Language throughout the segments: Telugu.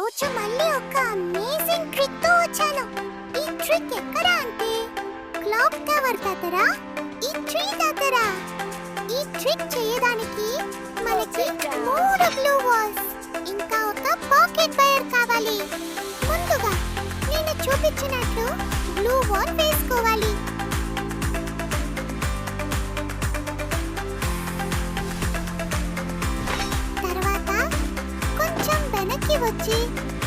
రోజు మళ్ళీ ఒక అమేజింగ్ ట్రిక్ తో వచ్చాను. ఈ ట్రిక్ ఎక్కడ అంటే క్లాక్ టవర్ దగ్గర, ఈ ట్రీ దగ్గర. ఈ ట్రిక్ చేయడానికి మనకి 3 గ్లూ వాల్స్ ఇంకా ఒక పాకెట్ వైర్ కావాలి. ముందుగా నేను చూపించినట్లు గ్లూ వాల్ వేసుకోవాలి. తర్వాత కొంచెం వెనక్కి వచ్చి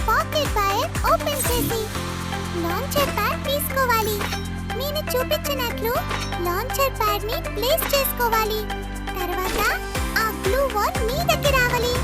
పాకెట్ వైర్ ఓపెన్ చేసి లాంచర్ ప్యాడ్ తీసుకోవాలి. నేను చూపించినట్లు లాంచర్ ప్యాడ్ ని ప్లేస్ చేసుకోవాలి. తర్వాత ఆ గ్లూ వాల్ మీదకి రావాలి.